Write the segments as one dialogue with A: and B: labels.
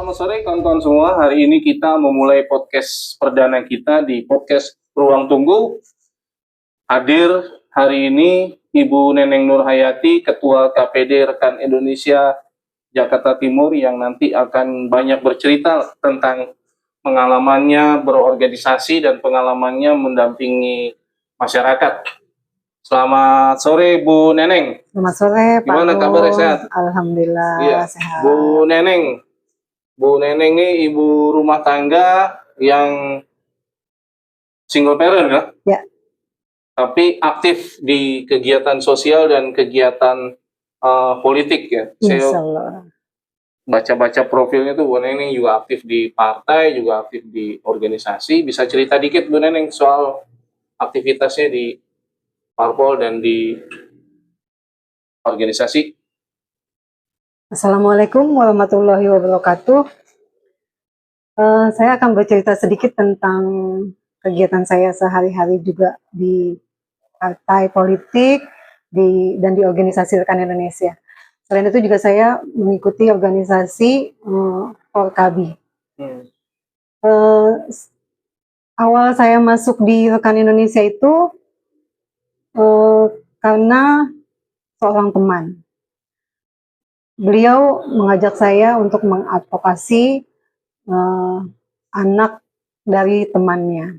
A: selamat sore kawan-kawan semua. Hari ini kita memulai podcast perdana kita di podcast Ruang Tunggu. Hadir hari ini Ibu Neneng Nurhayati, Ketua KPD Rekan Indonesia Jakarta Timur, yang nanti akan banyak bercerita tentang pengalamannya berorganisasi dan pengalamannya mendampingi masyarakat. Selamat sore Bu Neneng.
B: Selamat sore Pak.
A: Gimana kabarnya, sehat?
B: Alhamdulillah
A: Iya.
B: sehat.
A: Bu Neneng ini ibu rumah tangga yang single parent ya?
B: Ya.
A: Tapi aktif di kegiatan sosial dan kegiatan politik ya.
B: Insya Allah.
A: Baca-baca profilnya tuh Bu Neneng juga aktif di partai, juga aktif di organisasi. Bisa cerita dikit Bu Neneng soal aktivitasnya di parpol dan di organisasi?
B: Assalamualaikum warahmatullahi wabarakatuh. Saya akan bercerita sedikit tentang kegiatan saya sehari-hari juga di partai politik dan di organisasi Rekan Indonesia. Selain itu juga saya mengikuti organisasi Forkabi. Awal saya masuk di Rekan Indonesia itu karena seorang teman. Beliau mengajak saya untuk mengadvokasi anak dari temannya.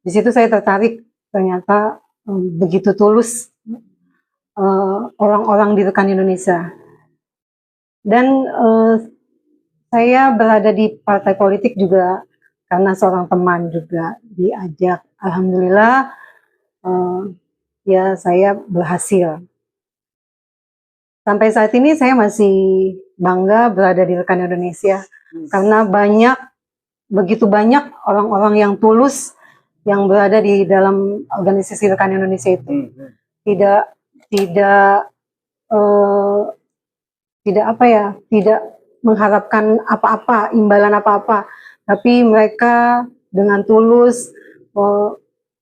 B: Di situ saya tertarik, ternyata begitu tulus orang-orang di Rekan Indonesia. Dan saya berada di partai politik juga karena seorang teman juga diajak. Alhamdulillah ya saya berhasil. Sampai saat ini saya masih bangga berada di Rekan Indonesia karena begitu banyak orang-orang yang tulus yang berada di dalam organisasi Rekan Indonesia itu. Tidak mengharapkan apa-apa, imbalan apa-apa, tapi mereka dengan tulus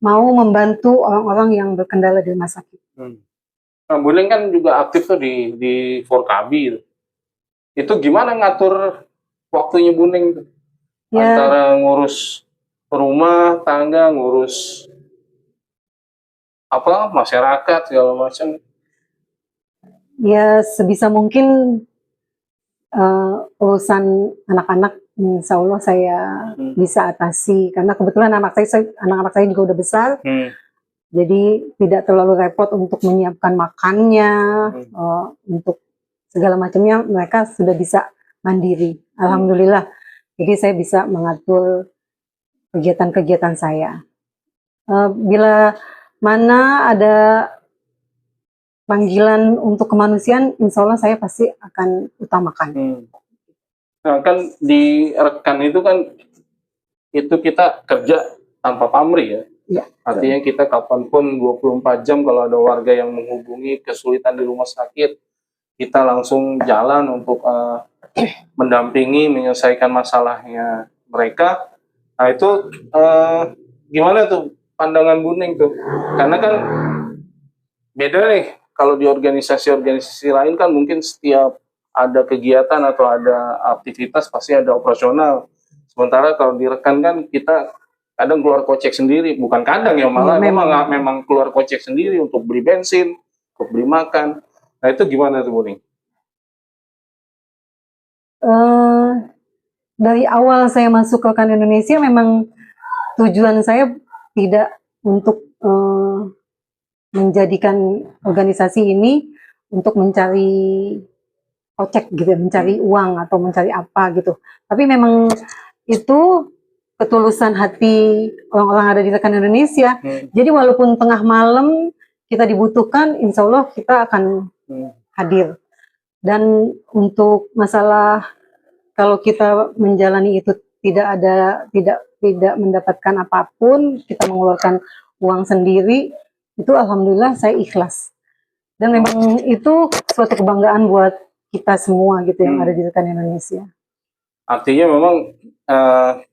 B: mau membantu orang-orang yang berkendala di rumah sakit.
A: Nah, Bu Neneng kan juga aktif tuh di Forkabi. Itu gimana ngatur waktunya Bu Neneng? Ya. Antara ngurus rumah tangga, ngurus masyarakat segala macam.
B: Ya sebisa mungkin urusan anak-anak insya Allah saya bisa atasi, karena kebetulan anak-anak saya juga udah besar. Jadi tidak terlalu repot untuk menyiapkan makannya, untuk segala macamnya mereka sudah bisa mandiri. Alhamdulillah. Jadi saya bisa mengatur kegiatan-kegiatan saya. Bila mana ada panggilan untuk kemanusiaan, insya Allah saya pasti akan utamakan.
A: Nah kan di Rekan itu kan itu kita kerja tanpa pamrih ya. Ya, artinya kita kapanpun 24 jam kalau ada warga yang menghubungi kesulitan di rumah sakit, kita langsung jalan untuk mendampingi, menyelesaikan masalahnya mereka. Nah itu gimana tuh pandangan Bu Neneng tuh? Karena kan beda nih, kalau di organisasi-organisasi lain kan mungkin setiap ada kegiatan atau ada aktivitas pasti ada operasional. Sementara kalau di Rekan kan kita kadang keluar kocek sendiri, bukan kadang ya, malah memang keluar kocek sendiri untuk beli bensin, untuk beli makan. Nah itu gimana tuh Bu Neneng?
B: Dari awal saya masuk ke Rekan Indonesia memang tujuan saya tidak untuk menjadikan organisasi ini untuk mencari kocek gitu, mencari uang atau mencari apa gitu. Tapi memang itu ketulusan hati orang-orang ada di Rekan Indonesia. Jadi walaupun tengah malam kita dibutuhkan, insya Allah kita akan hadir. Dan untuk masalah kalau kita menjalani itu tidak mendapatkan apapun, kita mengeluarkan uang sendiri, itu alhamdulillah saya ikhlas. Dan memang itu suatu kebanggaan buat kita semua gitu yang ada di Rekan Indonesia.
A: Artinya memang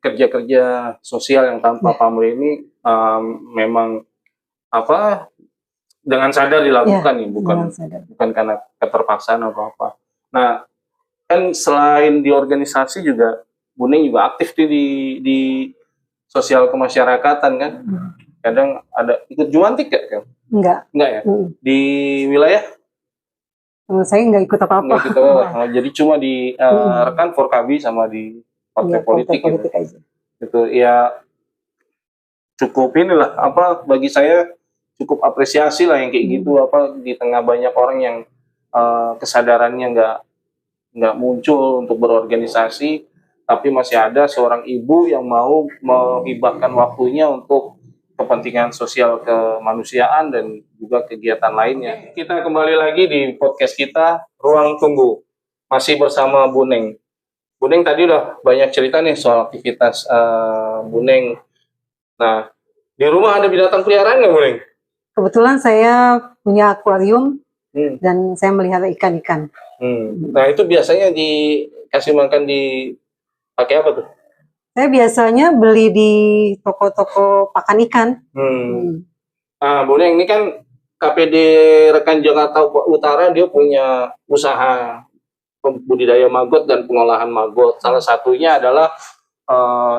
A: kerja-kerja sosial yang tanpa pamrih ini memang dengan sadar dilakukan nih, bukan karena keterpaksaan atau apa. Nah, kan selain di organisasi juga Buning juga aktif tuh di sosial kemasyarakatan kan. Kadang ada ikut jumantik gak kan? Enggak ya? Di wilayah?
B: Saya nggak ikut apa-apa.
A: Nggak ikut apa-apa. Jadi cuma di rekan Forkabi sama di partai politik gitu.
B: Aja.
A: Gitu ya, cukup inilah apa bagi saya cukup apresiasi lah yang kayak gitu, apa di tengah banyak orang yang kesadarannya nggak muncul untuk berorganisasi, tapi masih ada seorang ibu yang mau menghibahkan waktunya untuk kepentingan sosial kemanusiaan dan juga kegiatan lainnya. Kita kembali lagi di podcast kita Ruang Tunggu, masih bersama Buneng. Buneng tadi udah banyak cerita nih soal aktivitas Buneng. Nah, di rumah ada binatang peliharaan nggak, Buneng?
B: Kebetulan saya punya akuarium dan saya melihara ikan-ikan.
A: Nah, itu biasanya dikasih makan pakai apa tuh?
B: Saya biasanya beli di toko-toko pakan ikan.
A: Nah, Buneng ini kan KPD Rekan Jakarta Utara, dia punya usaha budidaya maggot dan pengolahan maggot. Salah satunya adalah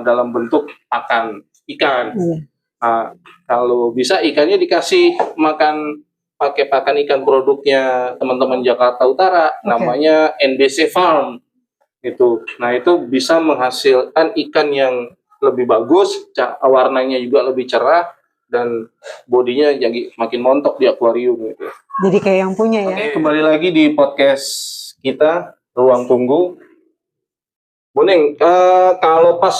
A: dalam bentuk pakan ikan. Nah, kalau bisa ikannya dikasih makan pakai pakan ikan produknya teman-teman Jakarta Utara, namanya NBC Farm itu. Nah, itu bisa menghasilkan ikan yang lebih bagus, warnanya juga lebih cerah dan bodinya jadi makin montok di akuarium gitu.
B: Jadi kayak yang punya ya.
A: Oke, kembali lagi di podcast kita Ruang Tunggu. Buneng, kalau pas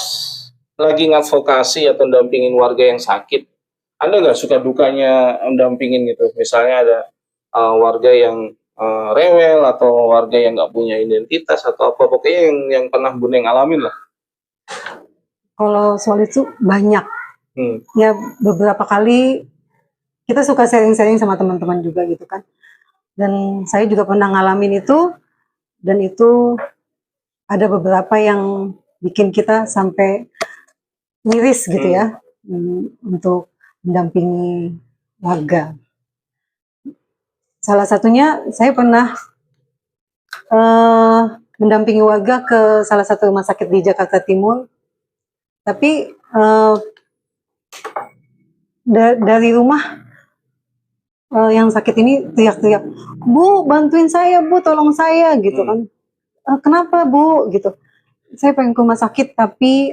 A: lagi ngadvokasi atau dampingin warga yang sakit, Anda nggak suka dukanya mendampingin gitu? Misalnya ada warga yang rewel atau warga yang nggak punya identitas atau apa, pokoknya yang pernah Buneng alamin lah.
B: Kalau soal itu banyak. Ya beberapa kali kita suka sharing-sharing sama teman-teman juga gitu kan. Dan saya juga pernah ngalamin itu, dan itu ada beberapa yang bikin kita sampai miris gitu ya, untuk mendampingi warga. Salah satunya saya pernah mendampingi warga ke salah satu rumah sakit di Jakarta Timur, tapi dari rumah yang sakit ini teriak-teriak, "Bu, bantuin saya, Bu, tolong saya," gitu kan. "Kenapa, Bu?" gitu. "Saya pengen ke rumah sakit tapi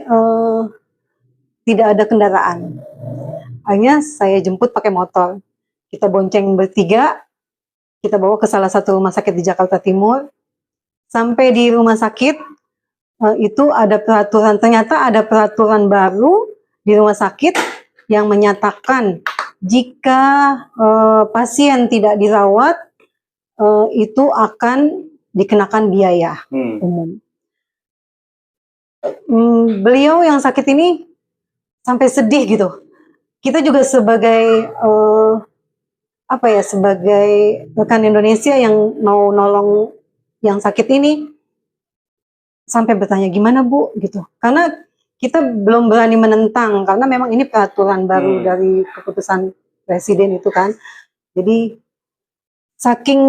B: tidak ada kendaraan." Akhirnya saya jemput pakai motor. Kita bonceng bertiga, kita bawa ke salah satu rumah sakit di Jakarta Timur. Sampai di rumah sakit, itu ada peraturan, ternyata ada peraturan baru di rumah sakit yang menyatakan jika pasien tidak dirawat, itu akan dikenakan biaya umum. Beliau yang sakit ini sampai sedih gitu. Kita juga sebagai sebagai rekan Indonesia yang mau nolong yang sakit ini, sampai bertanya, "Gimana, Bu?" gitu. Karena kita belum berani menentang karena memang ini peraturan baru dari keputusan presiden itu kan. Jadi saking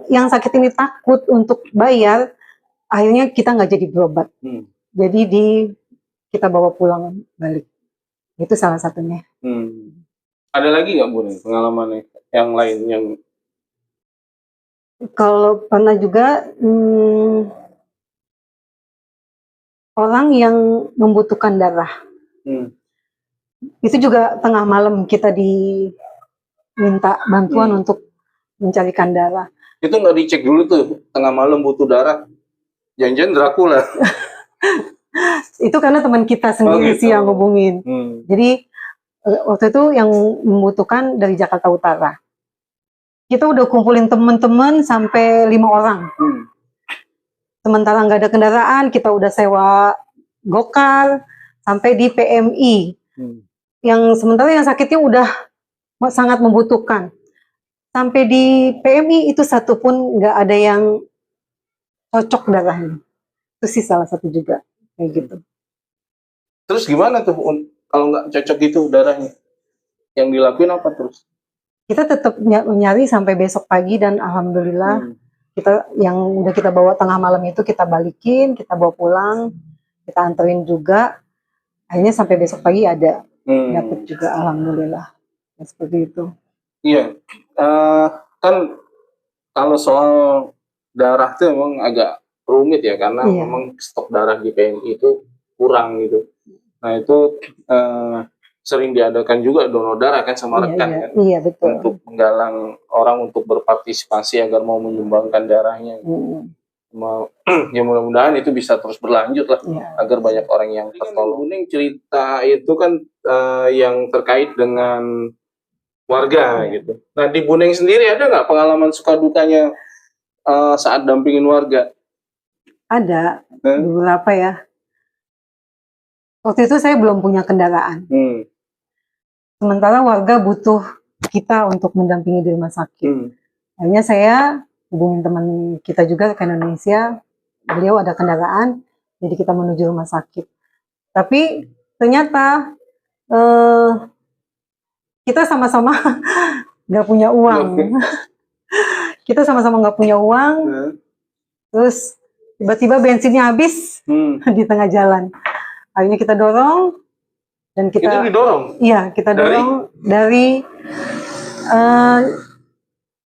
B: yang sakit ini takut untuk bayar, akhirnya kita nggak jadi berobat. Jadi kita bawa pulang balik. Itu salah satunya.
A: Ada lagi nggak, Bu, pengalaman yang lain yang?
B: Kalau pernah juga orang yang membutuhkan darah. Itu juga tengah malam kita diminta bantuan untuk mencarikan darah. Itu
A: nggak dicek dulu tuh, tengah malam butuh darah, jangan-jangan Dracula.
B: Itu karena teman kita sendiri sih yang hubungin. Jadi waktu itu yang membutuhkan dari Jakarta Utara. Kita udah kumpulin teman-teman sampai 5 orang. Sementara nggak ada kendaraan, kita udah sewa gokar sampai di PMI. Yang sementara yang sakitnya udah sangat membutuhkan. Sampai di PMI itu satu pun nggak ada yang cocok darahnya. Itu sih salah satu juga kayak gitu.
A: Terus gimana tuh kalau nggak cocok gitu darahnya? Yang dilakuin apa terus?
B: Kita tetap nyari sampai besok pagi dan alhamdulillah kita yang udah kita bawa tengah malam itu kita balikin, kita bawa pulang, kita anterin juga. Akhirnya sampai besok pagi ada dapat juga, alhamdulillah. Ya, seperti itu.
A: Iya, kan kalau soal darah itu memang agak rumit ya, karena
B: Iya.
A: memang stok darah di PMI itu kurang gitu. Nah itu sering diadakan juga donor darah kan sama rekan kan,
B: Iya betul.
A: untuk menggalang orang untuk berpartisipasi agar mau menyumbangkan darahnya. Ya mudah-mudahan itu bisa terus berlanjut lah, agar banyak orang yang tertolong. Ini cerita itu kan yang terkait dengan warga gitu. Nah di Buneng sendiri ada nggak pengalaman suka dukanya saat dampingin warga?
B: Ada beberapa ya. Waktu itu saya belum punya kendaraan. Sementara warga butuh kita untuk mendampingi di rumah sakit. Akhirnya saya hubungin teman kita juga ke Indonesia. Beliau ada kendaraan, jadi kita menuju rumah sakit. Tapi ternyata kita sama-sama nggak punya uang. Kita sama-sama nggak punya uang. Terus tiba-tiba bensinnya habis di tengah jalan. Akhirnya kita dorong dan kita
A: itu didorong.
B: Iya, kita dorong dari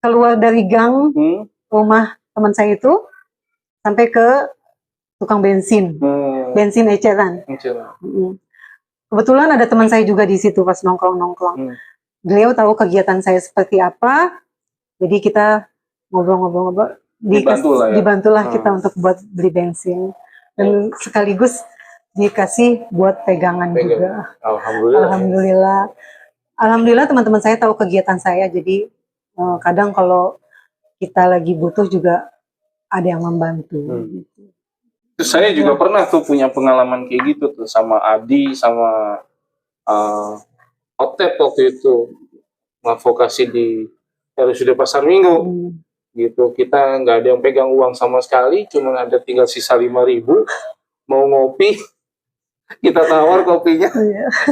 B: keluar dari gang rumah teman saya itu sampai ke tukang bensin, bensin eceran. Kebetulan ada teman saya juga di situ pas nongkrong. Beliau tahu kegiatan saya seperti apa, jadi kita ngobrol-ngobrol, dibantulah kita untuk buat beli bensin dan sekaligus dikasih buat pegangan juga. Alhamdulillah teman-teman saya tahu kegiatan saya, jadi kadang kalau kita lagi butuh juga ada yang membantu.
A: Terus saya juga pernah tuh punya pengalaman kayak gitu tuh sama Adi sama Otep waktu itu ngadvokasi di RSUD Pasar Minggu. Gitu, kita nggak ada yang pegang uang sama sekali, cuma ada tinggal sisa 5.000. Mau ngopi, kita tawar kopinya,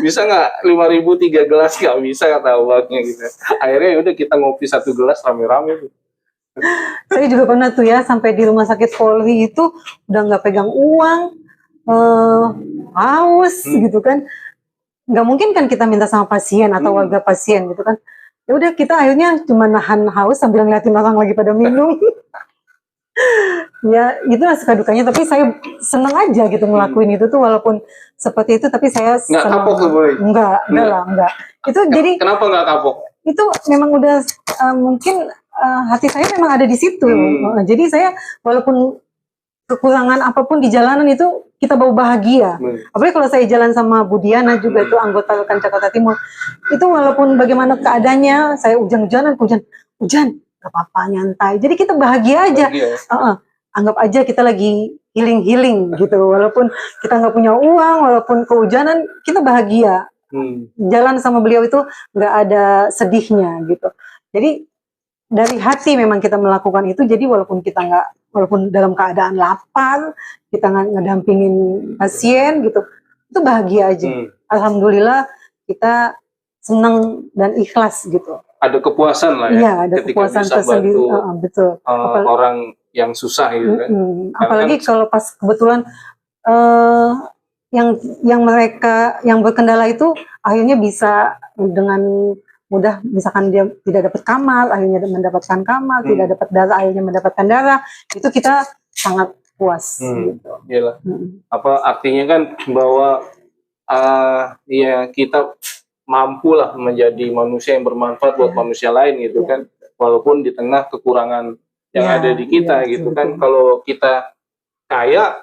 A: bisa nggak 5.000 3 gelas? Nggak bisa, kata abangnya gitu. Akhirnya udah kita ngopi 1 gelas rame-rame.
B: Saya juga pernah tuh ya, sampai di rumah sakit Polri itu udah nggak pegang uang, haus gitu kan. Nggak mungkin kan kita minta sama pasien atau warga pasien gitu kan. Ya udah, kita akhirnya cuma nahan haus sambil ngeliatin orang lagi pada minum. Ya itu suka dukanya, tapi saya seneng aja gitu ngelakuin itu tuh, walaupun seperti itu, tapi saya
A: nggak kapok tuh, Boy?
B: Enggak. Itu jadi
A: kenapa nggak kapok?
B: Itu memang udah mungkin hati saya memang ada di situ. Jadi saya walaupun kekurangan apapun di jalanan itu kita bawa bahagia. Apalagi kalau saya jalan sama Bu Diana juga, itu anggota rekan Jakarta Timur. Itu walaupun bagaimana keadaannya, saya hujan, gak apa-apa, nyantai. Jadi kita bahagia aja. Anggap aja kita lagi healing gitu. Walaupun kita nggak punya uang, walaupun kehujanan, kita bahagia. Jalan sama beliau itu nggak ada sedihnya gitu. Jadi dari hati memang kita melakukan itu. Jadi walaupun dalam keadaan lapar, kita ngedampingin pasien gitu, itu bahagia aja. Alhamdulillah kita senang dan ikhlas gitu.
A: Ada kepuasan lah ya.
B: Iya, ada kepuasan tersendiri. Betul.
A: Orang yang susah gitu kan.
B: Apalagi kalau pas kebetulan yang mereka yang berkendala itu akhirnya bisa dengan mudah, misalkan dia tidak dapat kamar, akhirnya mendapatkan kamar, tidak dapat darah, akhirnya mendapatkan darah, itu kita sangat puas. Gitu.
A: Iyalah. Artinya kan bahwa ya kita mampu lah menjadi manusia yang bermanfaat buat manusia lain gitu kan, walaupun di tengah kekurangan yang ada di kita gitu kan. Kalau kita kaya,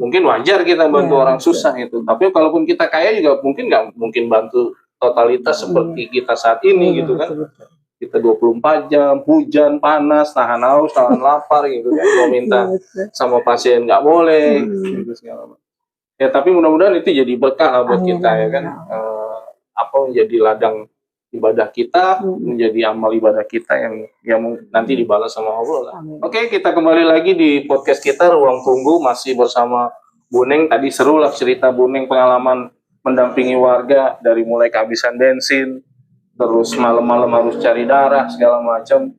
A: mungkin wajar kita bantu orang susah gitu. Tapi kalaupun kita kaya juga nggak mungkin bantu totalitas seperti kita saat ini gitu kan. Kita 24 jam, hujan, panas, tahan haus, tahan lapar gitu kan. Mau minta sama pasien nggak boleh gitu segala macam. Ya tapi mudah-mudahan itu jadi berkah lah buat kita ya kan. Menjadi ladang ibadah kita, menjadi amal ibadah kita yang nanti dibalas sama Allah lah. Oke, kita kembali lagi di podcast kita Ruang Tunggu, masih bersama Buneng. Tadi seru lah cerita Buneng, pengalaman mendampingi warga dari mulai kehabisan bensin, terus malam-malam harus cari darah segala macam.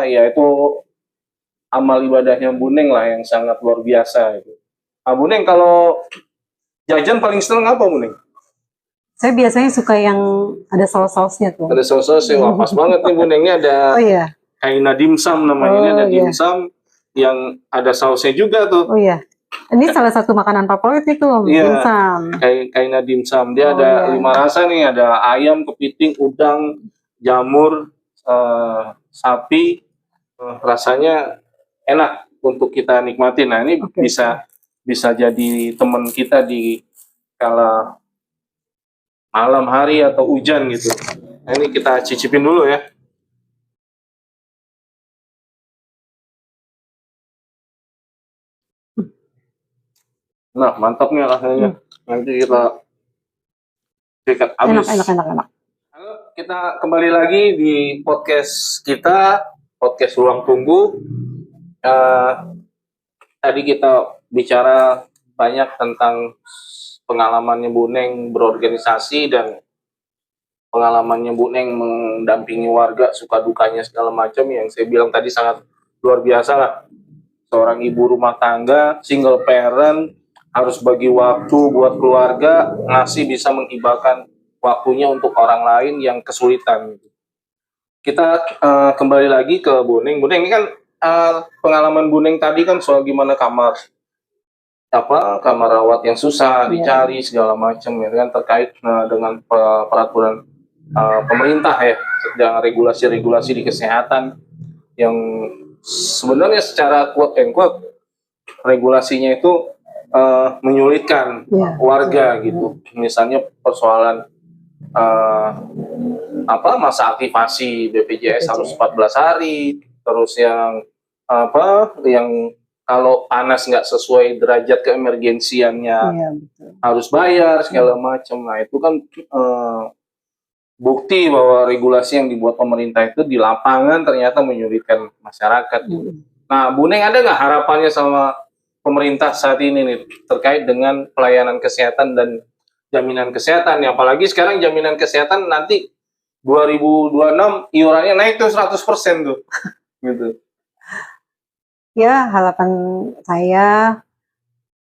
A: ya itu amal ibadahnya Bu Neng lah yang sangat luar biasa itu. Nah, Bu Neng kalau jajan paling seneng apa Bu Neng?
B: Saya biasanya suka yang ada saus-sausnya tuh.
A: Ada saus-saus wah pas banget nih Bu Neng, ini ada
B: Oh iya.
A: Kaina dimsum namanya, ini ada
B: Oh, iya.
A: dimsum yang ada sausnya juga tuh.
B: Oh iya. Ini salah satu makanan favorit itu,
A: Iya.
B: dimsum.
A: Kaina dimsum, dia
B: Oh,
A: ada
B: iya.
A: 5 rasa nih, ada ayam, kepiting, udang, jamur, sapi. Rasanya enak untuk kita nikmatin. Nah ini
B: Oke.
A: bisa jadi teman kita di kala malam hari atau hujan gitu. Nah, ini kita cicipin dulu ya. Nah, mantap nih rasanya. Nanti kita sikat habis.
B: Enak.
A: Halo, kita kembali lagi di podcast kita, podcast Ruang Tunggu. Tadi kita bicara banyak tentang pengalamannya Bu Neng berorganisasi dan pengalamannya Bu Neng mendampingi warga, suka dukanya segala macam yang saya bilang tadi sangat luar biasa lah. Seorang ibu rumah tangga, single parent, harus bagi waktu buat keluarga, ngasih bisa menghibahkan waktunya untuk orang lain yang kesulitan. Kita kembali lagi ke Bu Neng. Bu Neng ini kan pengalaman Bu Neng tadi kan soal gimana kamar rawat yang susah dicari segala macam ya kan, terkait dengan peraturan pemerintah ya, dan regulasi-regulasi di kesehatan yang sebenarnya secara quote and quote regulasinya itu menyulitkan warga gitu. Misalnya persoalan masa aktivasi BPJS harus 14 hari, terus yang kalau panas nggak sesuai derajat keemergensiannya harus bayar segala macam. Nah itu kan bukti bahwa regulasi yang dibuat pemerintah itu di lapangan ternyata menyulitkan masyarakat. Nah, Bu Neng ada nggak harapannya sama pemerintah saat ini nih terkait dengan pelayanan kesehatan dan jaminan kesehatan? Apalagi sekarang jaminan kesehatan nanti 2026 iurannya naik tuh 100% tuh, gitu.
B: Ya, harapan saya,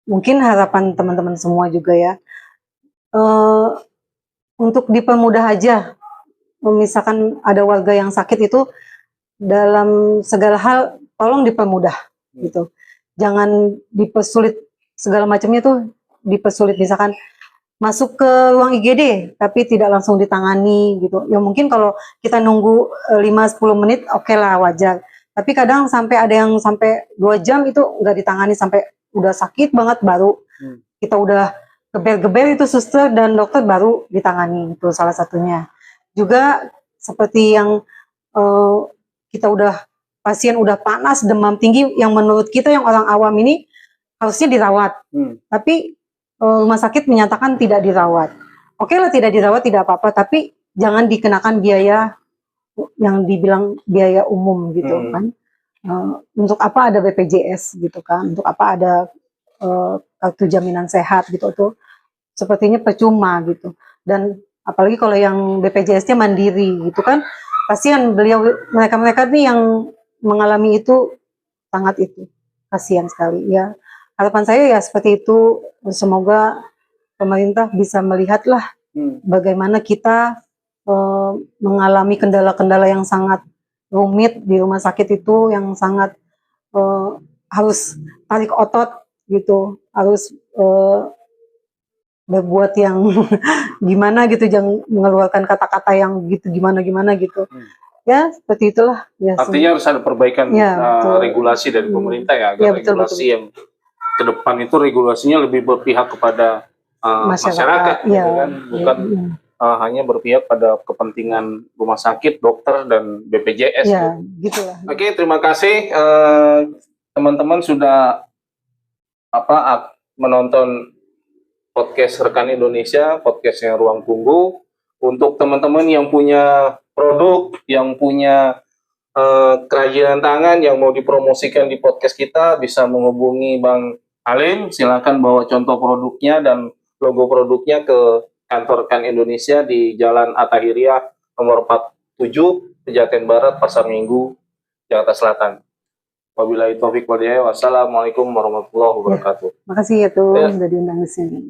B: mungkin harapan teman-teman semua juga ya, untuk dipermudah aja. Misalkan ada warga yang sakit itu, dalam segala hal tolong dipermudah gitu. Jangan dipersulit segala macamnya tuh dipersulit. Misalkan masuk ke ruang IGD tapi tidak langsung ditangani gitu. Ya mungkin kalau kita nunggu 5-10 menit oke lah, wajar. Tapi kadang sampai ada yang sampai 2 jam itu nggak ditangani, sampai udah sakit banget baru kita udah geber-geber itu suster dan dokter baru ditangani. Itu salah satunya. Juga seperti yang kita pasien udah panas, demam tinggi, yang menurut kita yang orang awam ini harusnya dirawat. Tapi rumah sakit menyatakan tidak dirawat. Oke lah, tidak dirawat tidak apa-apa, tapi jangan dikenakan biaya yang dibilang biaya umum gitu kan. Untuk apa ada BPJS gitu kan? Untuk apa ada kartu jaminan sehat gitu tuh? Sepertinya percuma gitu. Dan apalagi kalau yang BPJS-nya mandiri gitu kan, kasihan mereka nih yang mengalami itu, sangat itu kasihan sekali ya. Harapan saya ya seperti itu, semoga pemerintah bisa melihatlah bagaimana kita mengalami kendala-kendala yang sangat rumit di rumah sakit itu, yang sangat harus tarik otot gitu, harus berbuat yang gimana gitu, jangan mengeluarkan kata-kata yang gitu gimana gitu. Ya seperti itulah. Ya,
A: artinya harus ada perbaikan regulasi dari pemerintah ya, agar regulasi yang ke depan itu regulasinya lebih berpihak kepada masyarakat gitu kan, bukan hanya berpihak pada kepentingan rumah sakit, dokter dan BPJS.
B: Ya, gitulah.
A: Oke, terima kasih teman-teman sudah menonton podcast Rekan Indonesia, podcastnya Ruang Tunggu. Untuk teman-teman yang punya produk, yang punya kerajinan tangan yang mau dipromosikan di podcast kita, bisa menghubungi Bang Halim. Silakan bawa contoh produknya dan logo produknya ke kantor Rekan Indonesia di Jalan Atta Hiriah nomor 7, Pejaten Barat, Pasar Minggu, Jakarta Selatan. Wabillahi taufiq wal hidayah. Wassalamualaikum warahmatullahi wabarakatuh.
B: Makasih ya tuh
A: Ya.
B: udah diundang di sini.